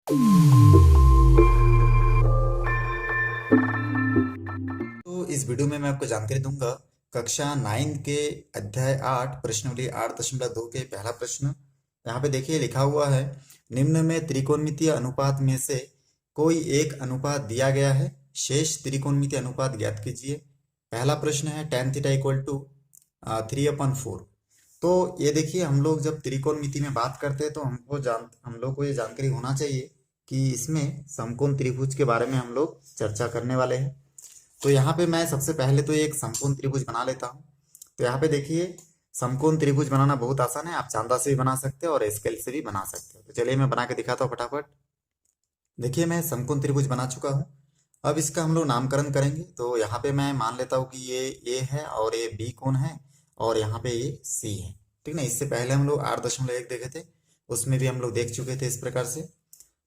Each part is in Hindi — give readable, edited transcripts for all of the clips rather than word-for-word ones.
तो इस वीडियो में मैं आपको जानकारी दूंगा कक्षा 9 के अध्याय 8 प्रश्नावली 8.2 के पहला प्रश्न। यहाँ पे देखिए लिखा हुआ है, निम्न में त्रिकोणमितीय अनुपात में से कोई एक अनुपात दिया गया है, शेष त्रिकोणमितीय अनुपात ज्ञात कीजिए। पहला प्रश्न है tan थीटा इक्वल टू 3/4। तो ये देखिए, हम लोग जब त्रिकोणमिति में बात करते हैं तो हम लोग को ये जानकारी होना चाहिए कि इसमें समकोण त्रिभुज के बारे में हम लोग चर्चा करने वाले हैं। तो यहाँ पे मैं सबसे पहले तो एक समकोण त्रिभुज बना लेता हूँ। तो यहाँ पे देखिए, समकोण त्रिभुज बनाना बहुत आसान है। आप चांदा से भी बना सकते हो और स्केल से भी बना सकते हो। तो चलिए मैं बना के दिखाता हूँ फटाफट। देखिए, मैं समकोण त्रिभुज बना चुका हूँ। अब इसका हम लोग नामकरण करेंगे। तो यहाँ पे मैं मान लेता हूँ कि ये ए है और ये बी कोण है और यहाँ पे ये सी है। ठीक ना। इससे पहले हम लोग 8.1 देखे थे, उसमें भी हम लोग देख चुके थे इस प्रकार से।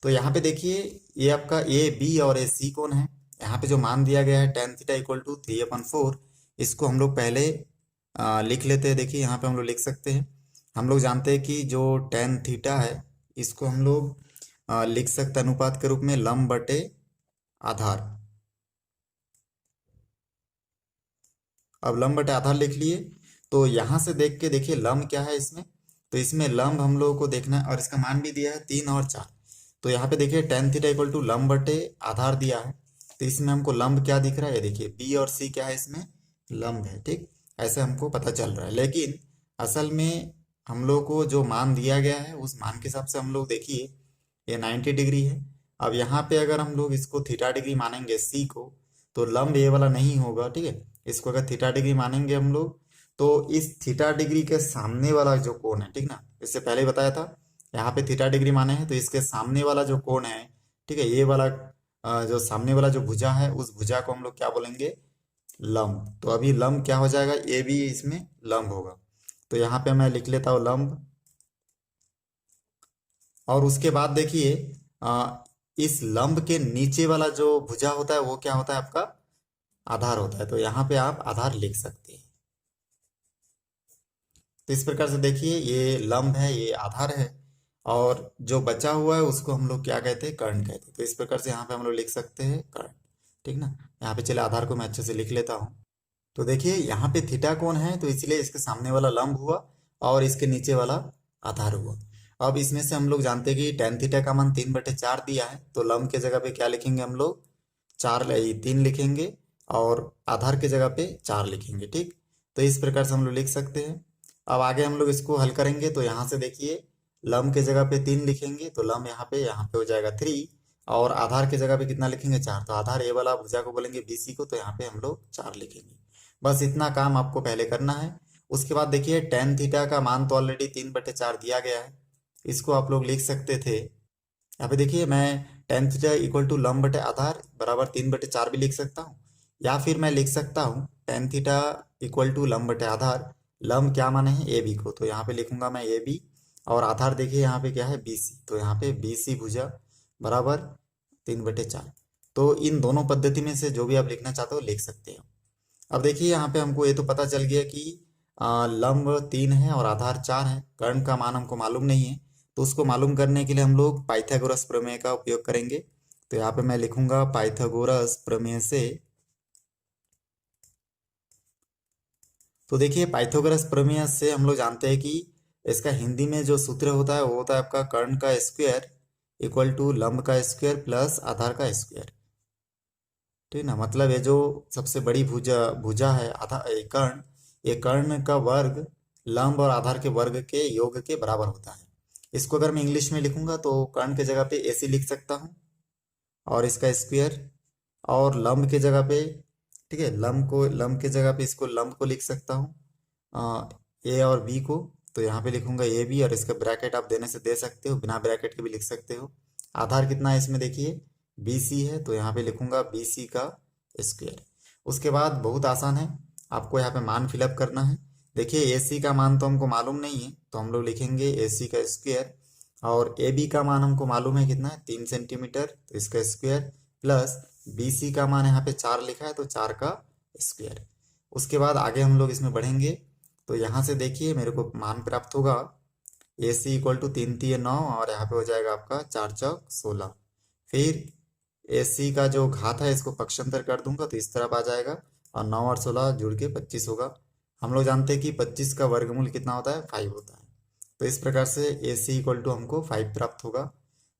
तो यहाँ पे देखिए, ये आपका ए बी और ए सी कोण है। यहाँ पे जो मान दिया गया है tan थीटा इक्वल टू 3/4, इसको हम लोग पहले लिख लेते हैं। देखिए यहाँ पे हम लोग लिख सकते हैं। हम लोग जानते हैं कि जो tan थीटा है इसको हम लोग लिख सकते हैं अनुपात के रूप में लंब बटे आधार। अब लंब बटे आधार लिख लिए। तो यहाँ से देख के देखिए लंब क्या है इसमें। तो इसमें लंब हम लोगों को देखना है और इसका मान भी दिया है 3 और 4। तो यहाँ पे देखिए tan थीटा इक्वल टू लंब बटे आधार दिया है। तो इसमें हमको लंब क्या दिख रहा है, देखिए बी और सी क्या है, इसमें लंब है। ठीक, ऐसे हमको पता चल रहा है। लेकिन असल में हम लोग को जो मान दिया गया है उस मान के हिसाब से हम लोग देखिए ये 90 डिग्री है। अब यहाँ पे अगर हम लोग इसको थीटा डिग्री मानेंगे सी को, तो लंब ये वाला नहीं होगा। ठीक है, इसको अगर थीटा डिग्री मानेंगे हम लोग, तो इस थीटा डिग्री के सामने वाला जो कोण है, ठीक ना, इससे पहले ही बताया था, यहाँ पे थीटा डिग्री माने हैं तो इसके सामने वाला जो कोण है, ठीक है, ये वाला जो सामने वाला जो भुजा है उस भुजा को हम लोग क्या बोलेंगे, लंब। तो अभी लंब क्या हो जाएगा, ये भी इसमें लंब होगा। तो यहाँ पे मैं लिख लेता हूँ लंब। और उसके बाद देखिए इस लंब के नीचे वाला जो भुजा होता है वो क्या होता है, आपका आधार होता है। तो यहाँ पे आप आधार लिख सकते हैं। तो इस प्रकार से देखिए, ये लंब है, ये आधार है, और जो बचा हुआ है उसको हम लोग क्या कहते हैं, कर्ण कहते हैं। तो इस प्रकार से यहाँ पे हम लोग लिख सकते हैं कर्ण। ठीक ना। यहाँ पे चले आधार को मैं अच्छे से लिख लेता हूँ। तो देखिए यहाँ पे थीटा कोण है तो इसलिए इसके सामने वाला लंब हुआ और इसके नीचे वाला आधार हुआ। अब इसमें से हम लोग जानते हैं कि tan थीटा का मान 3/4 दिया है। तो लंब के जगह पे क्या लिखेंगे हम लोग, 3 लिखेंगे और आधार के जगह पे 4 लिखेंगे। ठीक, तो इस प्रकार से हम लोग लिख सकते हैं। अब आगे हम लोग इसको हल करेंगे। तो यहाँ से देखिए लंब के जगह पे 3 लिखेंगे तो लंब यहाँ पे हो जाएगा 3, और आधार के जगह पे कितना लिखेंगे, 4। तो आधार ए वाला भुजा को बोलेंगे BC को, तो यहाँ पे हम लोग 4 लिखेंगे। बस इतना काम आपको पहले करना है। उसके बाद देखिए tan थीटा का मान तो ऑलरेडी 3/4 दिया गया है, इसको आप लोग लिख सकते थे। यहाँ पे देखिए मैं tan थीटा इक्वल टू लंब बटे आधार बराबर 3/4 भी लिख सकता हूँ, या फिर मैं लिख सकता हूँ tan थीटा इक्वल टू लंब बटे आधार, लंब क्या माने हैं, AB को। तो यहाँ पे लिखूंगा मैं AB, और आधार देखिए यहाँ पे क्या है, BC। तो यहाँ पे BC भुजा बराबर 3/4। तो इन दोनों पद्धति में से जो भी आप लिखना चाहते हो लिख सकते हो। अब देखिए यहाँ पे हमको ये तो पता चल गया कि लंब 3 है और आधार 4 है। कर्ण का मान हमको मालूम नहीं है, तो उसको मालूम करने के लिए हम लोग पाइथागोरस प्रमेय का उपयोग करेंगे। तो यहाँ पे मैं लिखूंगा पाइथागोरस प्रमेय से। तो देखिए पाइथागोरस प्रमेय से हम लोग जानते हैं कि इसका हिंदी में जो सूत्र होता है वो होता है आपका कर्ण का स्क्वायर इक्वल टू लंब का स्क्वायर प्लस आधार का स्क्वायर। ठीक ना। मतलब ये जो सबसे बड़ी भुजा भुजा है आधा ये कर्ण का वर्ग लंब और आधार के वर्ग के योग के बराबर होता है। इसको अगर मैं इंग्लिश में लिखूंगा तो कर्ण के जगह पे AC लिख सकता हूँ और इसका स्क्वायर, और लंब के जगह पे, ठीक है, लंब के जगह पे इसको लंब को लिख सकता हूँ A और B को। तो यहाँ पे लिखूंगा AB, और इसका ब्रैकेट आप देने से दे सकते हो, बिना ब्रैकेट के भी लिख सकते हो। आधार कितना है इसमें देखिए BC है, तो यहाँ पे लिखूंगा BC का स्क्वायर। उसके बाद बहुत आसान है, आपको यहाँ पे मान फिलअप करना है। देखिए AC का मान तो हमको मालूम नहीं है, तो हम लोग लिखेंगे AC का स्क्वायर, और AB का मान हमको मालूम है कितना है, 3 सेंटीमीटर, तो इसका स्क्वायर प्लस BC का मान यहाँ पे 4 लिखा है तो 4 का स्क्वायर। उसके बाद आगे हम लोग इसमें बढ़ेंगे। तो यहाँ से देखिए मेरे को मान प्राप्त होगा ए सी इक्वल टू 3×3 = 9 और यहाँ पे हो जाएगा आपका 4×4 = 16। फिर ए सी का जो घात है इसको पक्षांतर कर दूंगा तो इस तरफ आ जाएगा और 9 और 16 जुड़ के 25 होगा। हम लोग जानते हैं कि 25 का वर्गमूल कितना होता है, 5 होता है। तो इस प्रकार से ए सी इक्वल टू हमको 5 प्राप्त होगा।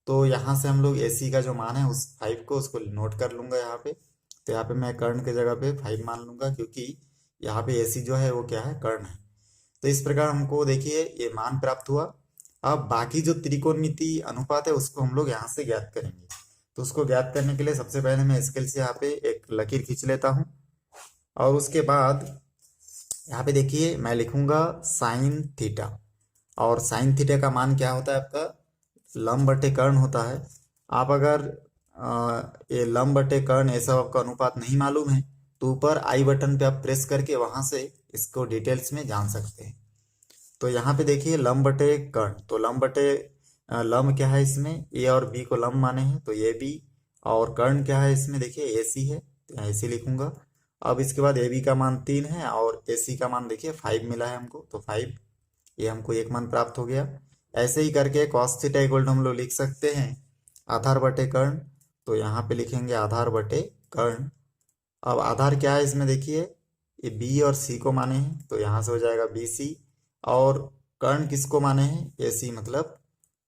तो यहाँ से हम लोग ए सी का जो मान है उस 5 को उसको नोट कर लूंगा यहाँ पे। तो यहाँ पे मैं कर्ण के जगह पे 5 मान लूंगा क्योंकि यहाँ पे ए सी जो है वो क्या है, कर्ण है। तो इस प्रकार हमको देखिए ये मान प्राप्त हुआ। अब बाकी जो त्रिकोणमिति अनुपात है उसको हम लोग यहाँ से ज्ञात करेंगे। तो उसको ज्ञात करने के लिए सबसे पहले मैं स्केल से यहाँ पे एक लकीर खींच लेता हूँ और उसके बाद यहाँ पे देखिए मैं लिखूंगा साइन थीटा। और साइन थीटा का मान क्या होता है आपका, लंब बटे कर्ण होता है। आप अगर ये लंब बटे कर्ण ऐसा आपका अनुपात नहीं मालूम है तो ऊपर आई बटन पे आप प्रेस करके वहां से इसको डिटेल्स में जान सकते हैं। तो यहाँ पे देखिए लंब बटे कर्ण, तो लंब बटे लंब क्या है, इसमें ए और बी को लंब माने हैं तो ए बी, और कर्ण क्या है इसमें देखिए ए सी है तो यहाँ ए सी लिखूंगा। अब इसके बाद ए बी का मान 3 है और ए सी का मान देखिए 5 मिला है हमको, तो 5 ये हमको एक मान प्राप्त हो गया। ऐसे ही करके cos थीटा इक्वल टू हम लोग लिख सकते हैं आधार बटे कर्ण। तो यहाँ पे लिखेंगे आधार बटे कर्ण। अब आधार क्या है इसमें देखिए ये बी और सी को माने हैं तो यहाँ से हो जाएगा बी सी, और कर्ण किसको माने हैं, ए सी, मतलब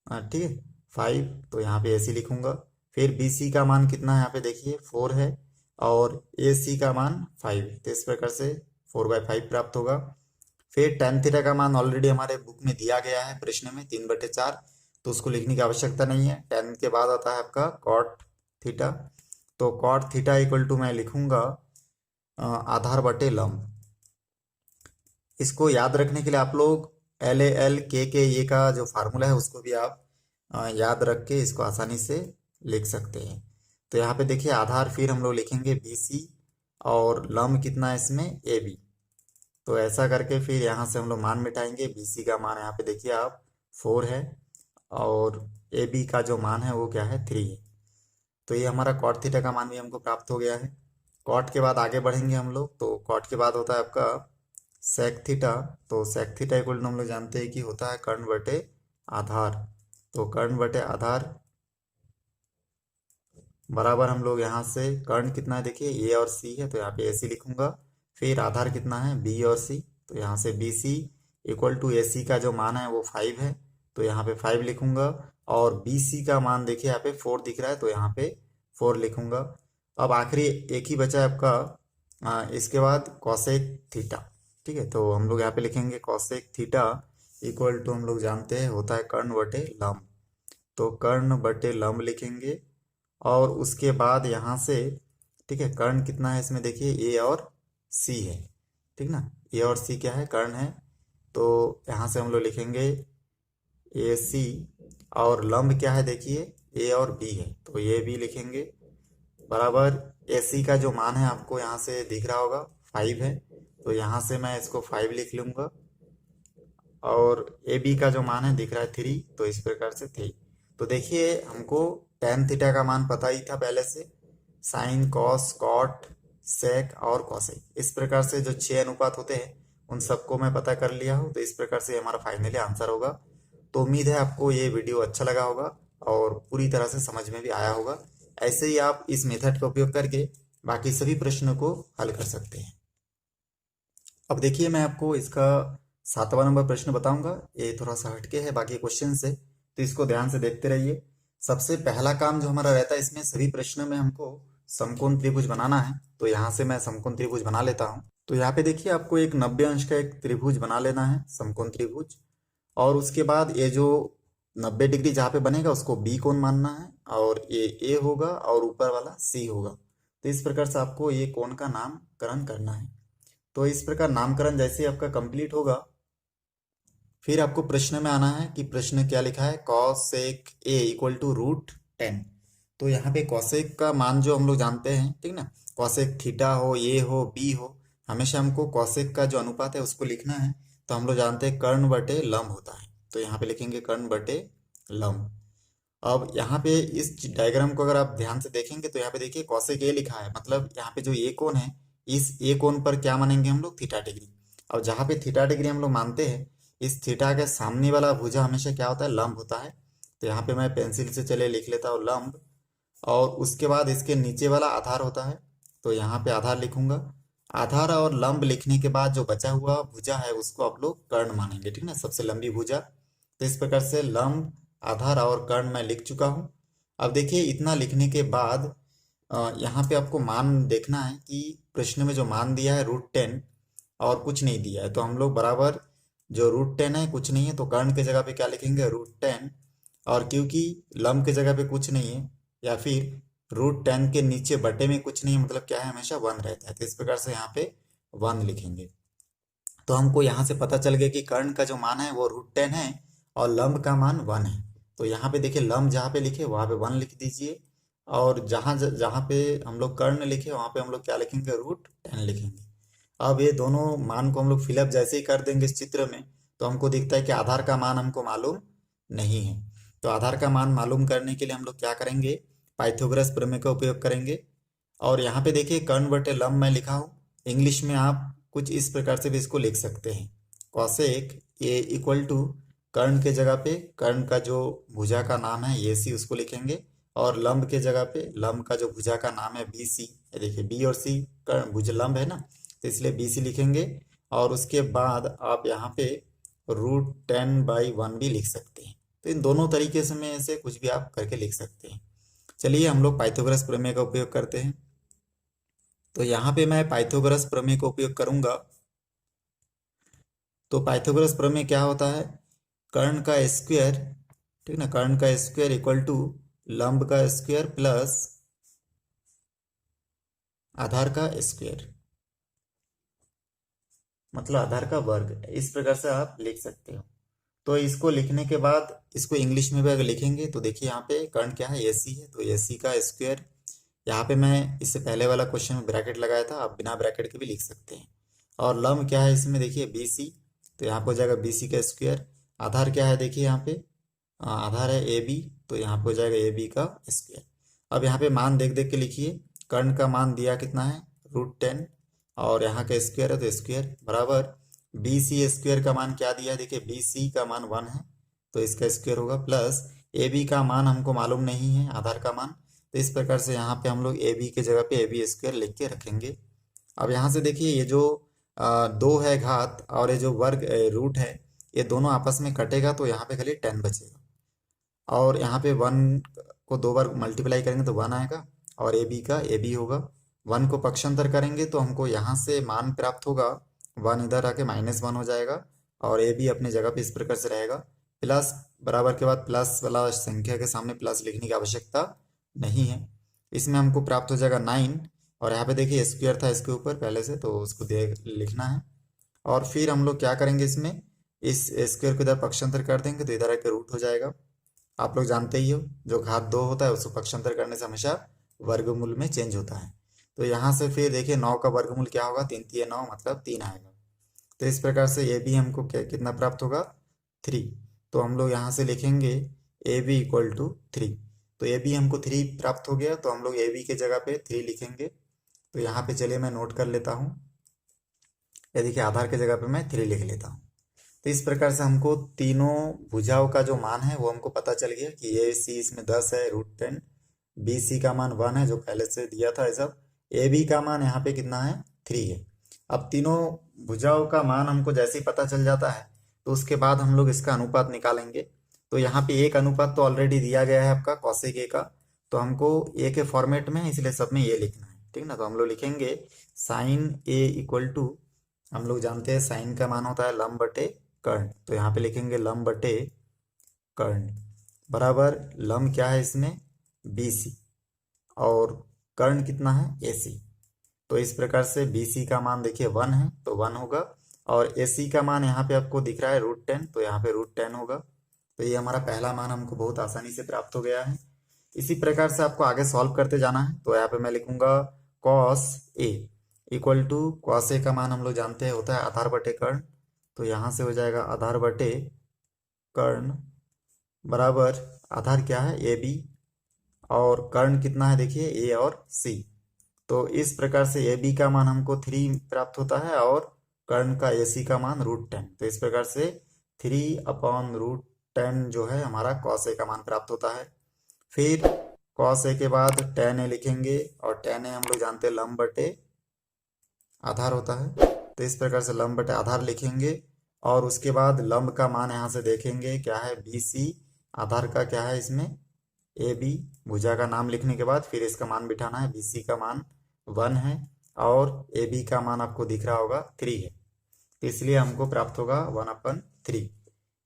ठीक है 5, तो यहाँ पे ए सी लिखूंगा। फिर बी सी का मान कितना है यहाँ पे देखिए 4 है और ए सी का मान 5 है। तो इस प्रकार से 4/5 प्राप्त होगा। फिर tan थीटा का मान ऑलरेडी हमारे बुक में दिया गया है प्रश्न में 3/4, तो उसको लिखने की आवश्यकता नहीं है। tan के बाद आता है आपका cot थीटा। तो cot थीटा इक्वल टू मैं लिखूंगा आधार बटे लंब। इसको याद रखने के लिए आप लोग एल ए एल के ये का जो फार्मूला है उसको भी आप याद रख के इसको आसानी से लिख सकते हैं। तो यहाँ पे देखिए आधार फिर हम लोग लिखेंगे बी सी और लंब कितना है इसमें ए बी। तो ऐसा करके फिर यहाँ से हम लोग मान मिटाएंगे। बी सी का मान यहाँ पे देखिए आप 4 है और ए बी का जो मान है वो क्या है 3 है। तो ये हमारा कॉट थीटा का मान भी हमको प्राप्त हो गया है। कॉट के बाद आगे बढ़ेंगे हम लोग, तो कॉट के बाद होता है आपका सेक थीटा। तो सेक थीटा इक्वल टू हम लोग जानते हैं कि होता है कर्ण बटे आधार। तो कर्ण बटे आधार बराबर हम लोग यहाँ से कर्ण कितना है देखिए ए और सी है तो यहाँ पे ए सी लिखूंगा। फिर आधार कितना है बी और सी, तो यहाँ से बी सी इक्वल टू ए सी का जो मान है वो 5 है तो यहाँ पे 5 लिखूंगा। और बी सी का मान देखिए यहाँ पे 4 दिख रहा है तो यहाँ पे 4 लिखूंगा। अब आखिरी एक ही बचा है आपका इसके बाद कॉसेक थीटा। ठीक है, तो हम लोग यहाँ पे लिखेंगे कॉसेक थीटा इक्वल टू हम लोग जानते हैं होता है कर्ण बटे लंब। तो कर्ण बटे लंब लिखेंगे और उसके बाद यहाँ से ठीक है कर्ण कितना है इसमें देखिए ए और सी है, ठीक ना, ए और सी क्या है, कर्ण है। तो यहाँ से हम लोग लिखेंगे ए सी और लंब क्या है देखिए ए और बी है तो ये भी लिखेंगे बराबर। ए सी का जो मान है आपको यहाँ से दिख रहा होगा 5 है तो यहाँ से मैं इसको 5 लिख लूंगा। और ए बी का जो मान है दिख रहा है 3 तो इस प्रकार से 3। तो देखिए हमको tan थीटा का मान पता ही था पहले से, साइन कॉस कॉट सेक और कॉसेक इस प्रकार से जो 6 अनुपात होते हैं उन सबको मैं पता कर लिया हूँ। तो इस प्रकार से हमारा फाइनली आंसर होगा। तो उम्मीद है आपको ये वीडियो अच्छा लगा होगा और पूरी तरह से समझ में भी आया होगा। ऐसे ही आप इस मेथड का उपयोग करके बाकी सभी प्रश्नों को हल कर सकते हैं। अब देखिए मैं आपको इसका 7वां नंबर प्रश्न बताऊंगा। ये थोड़ा सा हटके है बाकी क्वेश्चन से, तो इसको ध्यान से देखते रहिए। सबसे पहला काम जो हमारा रहता है इसमें सभी प्रश्नों में हमको समकोण त्रिभुज बनाना है। तो यहाँ से मैं समकोण त्रिभुज बना लेता हूँ। तो यहाँ पे देखिए आपको एक 90 अंश का एक त्रिभुज बना लेना है, समकोण त्रिभुज। और उसके बाद ये जो 90 डिग्री जहाँ पे बनेगा उसको बी कोण मानना है और ये ए होगा और ऊपर वाला सी होगा। तो इस प्रकार से आपको ये कोण का नामकरण करना है। तो इस प्रकार नामकरण जैसे ही आपका कंप्लीट होगा फिर आपको प्रश्न में आना है कि प्रश्न क्या लिखा है, कॉसेक ए इक्वल टू √10। तो यहाँ पे कॉसेक का मान जो हम लोग जानते हैं, ठीक ना, कॉसेक थीटा हो ए हो बी हो, हमेशा हमको कॉसेक का जो अनुपात है उसको लिखना है। तो हम लोग जानते हैं कर्ण बटे लंब होता है तो यहाँ पे लिखेंगे कर्ण बटे लंब। अब यहाँ पे इस डायग्राम को अगर आप ध्यान से देखेंगे तो यहाँ पे देखिए कॉसेक ए लिखा है, मतलब यहाँ पे जो ए कोण है इस ए कोण पर क्या मानेंगे हम लोग, थीटा डिग्री। और जहाँ पे थीटा डिग्री हम लोग मानते हैं इस थीटा के सामने वाला भुजा हमेशा क्या होता है, लंब होता है। तो यहाँ पे मैं पेंसिल से चले लिख लेता हूँ लंब, और उसके बाद इसके नीचे वाला आधार होता है, तो यहाँ पे आधार लिखूंगा। आधार और लंब लिखने के बाद जो बचा हुआ भुजा है उसको आप लोग कर्ण मानेंगे, ठीक ना, सबसे लंबी भुजा। तो इस प्रकार से लंब, आधार और कर्ण मैं लिख चुका हूँ। अब देखिए इतना लिखने के बाद यहाँ पे आपको मान देखना है कि प्रश्न में जो मान दिया है √10 और कुछ नहीं दिया है, तो हम लोग बराबर जो √10 है कुछ नहीं है तो कर्ण के जगह पे क्या लिखेंगे, √10। और क्योंकि लंब के जगह पे कुछ नहीं है, या फिर √10 के नीचे बटे में कुछ नहीं है, मतलब क्या है, हमेशा 1 रहता है, तो इस प्रकार से यहाँ पे 1 लिखेंगे। तो हमको यहाँ से पता चल गया कि कर्ण का जो मान है वो √10 है और लंब का मान 1 है। तो यहाँ पे देखिए लंब जहाँ पे लिखे वहाँ पे 1 लिख दीजिए, और जहाँ जहाँ पे हम लोग कर्ण लिखे वहाँ पे हम लोग क्या लिखेंगे, √10 लिखेंगे। अब ये दोनों मान को हम लोग फिलअप जैसे ही कर देंगे इस चित्र में, तो हमको दिखता है कि आधार का मान हमको मालूम नहीं है। तो आधार का मान मालूम करने के लिए हम लोग क्या करेंगे, पाइथागोरस प्रमेय का उपयोग करेंगे। और यहाँ पे देखिए कर्ण बटे लंब मैं लिखा हूँ, इंग्लिश में आप कुछ इस प्रकार से भी इसको लिख सकते हैं, कॉसेक ए इक्वल टू कर्ण के जगह पे कर्ण का जो भुजा का नाम है ए सी उसको लिखेंगे, और लंब के जगह पे लंब का जो भुजा का नाम है बी सी। ये देखिए बी और सी कर्ण भुज लंब है ना, तो इसलिए बी सी लिखेंगे। और उसके बाद आप यहाँ पे √10/1 भी लिख सकते हैं। तो इन दोनों तरीके से में से कुछ भी आप करके लिख सकते हैं। चलिए हम लोग पाइथागोरस प्रमेय का उपयोग करते हैं। तो यहाँ पे मैं पाइथागोरस प्रमेय का उपयोग करूंगा। तो पाइथागोरस प्रमेय क्या होता है, कर्ण का स्क्वायर, ठीक ना, कर्ण का स्क्वायर इक्वल टू लंब का स्क्वायर प्लस आधार का स्क्वायर, मतलब आधार का वर्ग, इस प्रकार से आप लिख सकते हो। तो इसको लिखने के बाद इसको इंग्लिश में भी अगर लिखेंगे तो देखिए यहाँ पे कर्ण क्या है, एसी है, तो एसी का स्क्वायर। यहाँ पे मैं इससे पहले वाला क्वेश्चन में ब्रैकेट लगाया था, आप बिना ब्रैकेट के भी लिख सकते हैं। और लंब क्या है इसमें देखिए बी सी, तो यहाँ पे हो जाएगा बी सी का स्क्वायर। आधार क्या है देखिए यहाँ पे आधार है ए बी, तो यहाँ पे हो जाएगा ए बी का स्क्वायर। अब यहाँ पे मान देख देख के लिखिए, कर्ण का मान दिया कितना है, √10, और यहाँ का स्क्वायर है तो स्क्वायर बराबर बी सी स्क्वायर का मान क्या दिया है देखिए, बी सी का मान 1 है, तो इसका स्क्वायर होगा, प्लस ए बी का मान हमको मालूम नहीं है, आधार का मान। तो इस प्रकार से यहाँ पे हम लोग ए बी के जगह पे ए बी स्क्वायर लिख के रखेंगे। अब यहाँ से देखिए ये जो 2 है घात और ये जो वर्ग रूट है, ये दोनों आपस में कटेगा तो यहाँ पे खाली 10 बचेगा। और यहाँ पे 1 को 2 बार मल्टीप्लाई करेंगे तो 1 आएगा, और ए बी का ए बी होगा। 1 को पक्षांतर करेंगे तो हमको यहाँ से मान प्राप्त होगा, 1 इधर आके -1 हो जाएगा, और ए बी अपनी जगह पे इस प्रकार से रहेगा। प्लस बराबर के बाद प्लस वाला संख्या के सामने प्लस लिखने की आवश्यकता नहीं है। इसमें हमको प्राप्त हो जाएगा 9, और यहाँ पे देखिए स्क्वायर था इसके ऊपर पहले से, तो उसको देख लिखना है। और फिर हम लोग क्या करेंगे, इसमें इस स्क्वायर को इधर पक्षांतर कर देंगे तो इधर आके रूट हो जाएगा। आप लोग जानते ही हो जो घात 2 होता है उसको पक्षांतर करने से हमेशा वर्गमूल में चेंज होता है। तो यहाँ से फिर देखिए 9 का वर्गमूल क्या होगा, 3 3 9 मतलब 3 आएगा। तो इस प्रकार से ए बी हमको कितना प्राप्त होगा, 3। तो हम लोग यहाँ से लिखेंगे ए बी इक्वल टू 3। तो ए बी हमको 3 प्राप्त हो गया, तो हम लोग ए बी के जगह पे 3 लिखेंगे। तो यहाँ पे चलिए मैं नोट कर लेता हूँ, ये देखिए आधार के जगह पे मैं 3 लिख लेता हूँ। तो इस प्रकार से हमको तीनों भुजाओं का जो मान है वो हमको पता चल गया कि ए सी इसमें 10 है √10, बी सी का मान 1 है जो पहले से दिया था, ये सब। ए बी का मान यहाँ पे कितना है, 3 है। अब तीनों भुजाओं का मान हमको जैसे ही पता चल जाता है तो उसके बाद हम लोग इसका अनुपात निकालेंगे। तो यहाँ पे एक अनुपात तो ऑलरेडी दिया गया है आपका कॉसेक ए का, तो हमको ए के फॉर्मेट में है इसलिए सब में ये लिखना है, ठीक ना। तो हम लोग लिखेंगे साइन ए इक्वल टू, हम लोग जानते हैं साइन का मान होता है लंब बटे कर्ण, तो यहाँ पे लिखेंगे लंब बटे कर्ण बराबर लंब क्या है इसमें, बी सी, और कर्ण कितना है, ए सी। तो इस प्रकार से बी सी का मान देखिए 1 है तो 1 होगा, और ए सी का मान यहाँ पे आपको दिख रहा है √10, तो यहाँ पे √10 होगा। तो ये हमारा पहला मान हमको बहुत आसानी से प्राप्त हो गया है। इसी प्रकार से आपको आगे सॉल्व करते जाना है। तो यहाँ पे मैं लिखूंगा cos A equal to, cos A का मान हम लोग जानते हैं होता है आधार बटे कर्ण, तो यहाँ से हो जाएगा आधार बटे कर्ण बराबर आधार क्या है, ए बी, और कर्ण कितना है देखिए ए और सी। तो इस प्रकार से ए बी का मान हमको 3 प्राप्त होता है और कर्ण का ए सी का मान √10। तो इस प्रकार से 3/√10 जो है हमारा cos A का मान प्राप्त होता है। फिर cos A के बाद tan A लिखेंगे और tan A हम लोग जानते हैं लंब बटे आधार होता है, तो इस प्रकार से लंब बटे आधार लिखेंगे और उसके बाद लंब का मान यहाँ से देखेंगे क्या है BC, आधार का क्या है इसमें AB, भुजा का नाम लिखने के बाद फिर इसका मान बिठाना है। BC का मान 1 है और AB का मान आपको दिख रहा होगा 3 है, तो इसलिए हमको प्राप्त होगा 1/3।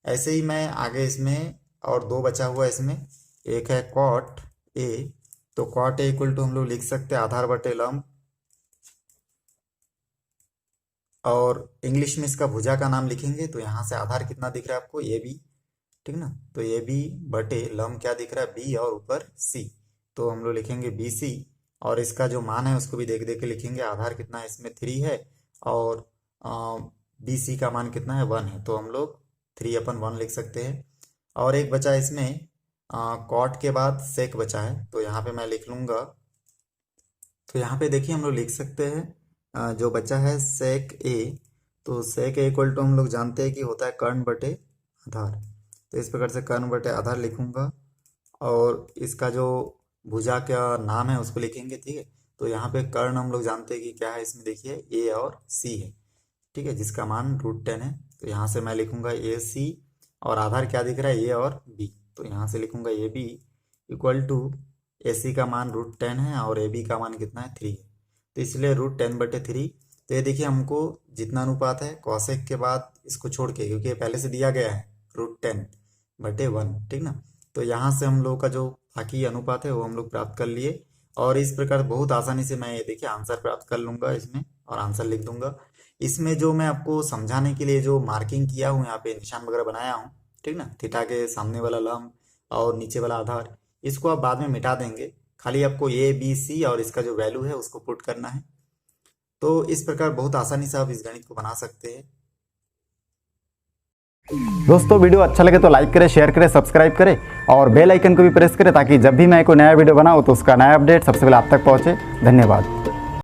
ऐसे ही मैं आगे इसमें और दो बचा हुआ इसमें, एक है cot A, तो cot A इक्वल टू हम लोग लिख सकते हैं आधार बटे लंब, और इंग्लिश में इसका भुजा का नाम लिखेंगे तो यहाँ से आधार कितना दिख रहा है आपको AB, ठीक ना, तो AB बटे लंब क्या दिख रहा है B और ऊपर C, तो हम लोग लिखेंगे BC और इसका जो मान है उसको भी देख देख के लिखेंगे। आधार कितना है इसमें 3 है और BC का मान कितना है 1 है, तो हम लोग 3/1 लिख सकते हैं। और एक बचा इसमें कॉट के बाद सेक बचा है, तो यहाँ पे मैं लिख लूँगा, तो यहाँ पे देखिए हम लोग लिख सकते हैं जो बचा है सेक A, तो सेक A इक्वल टू हम लोग जानते हैं कि होता है कर्ण बटे आधार, तो इस प्रकार से कर्ण बटे आधार लिखूंगा और इसका जो भुजा का नाम है उसको लिखेंगे, ठीक है। तो यहाँ पे कर्ण हम लोग जानते हैं कि क्या है इसमें देखिए A और C है, ठीक है, जिसका मान √10 है, तो यहाँ से मैं लिखूंगा AC और आधार क्या दिख रहा है A और B, तो यहाँ से लिखूंगा AB इक्वल टू AC का मान √10 है और AB का मान कितना है 3 है, तो इसलिए √10/3। तो ये देखिए हमको जितना अनुपात है कॉसेक के बाद इसको छोड़ के, क्योंकि ये पहले से दिया गया है √10/1, ठीक ना, तो यहाँ से हम लोग का जो बाकी अनुपात है वो हम लोग प्राप्त कर लिए और इस प्रकार बहुत आसानी से मैं ये देखिए आंसर प्राप्त कर लूँगा इसमें और आंसर लिख दूंगा। इसमें जो मैं आपको समझाने के लिए जो मार्किंग किया हूँ, यहाँ पे निशान वगैरह बनाया हूँ, ठीक ना, थीटा के सामने वाला लंब और नीचे वाला आधार, इसको आप बाद में मिटा देंगे, खाली आपको ABC और इसका जो वैल्यू है उसको पुट करना है। तो इस प्रकार बहुत आसानी से आप इस गणित को बना सकते हैं। दोस्तों वीडियो अच्छा लगे तो लाइक करें, शेयर करें, सब्सक्राइब करें और बेल आइकन को भी प्रेस करें ताकि जब भी मैं कोई नया वीडियो बनाऊं तो उसका नया अपडेट सबसे पहले आप तक पहुंचे। धन्यवाद।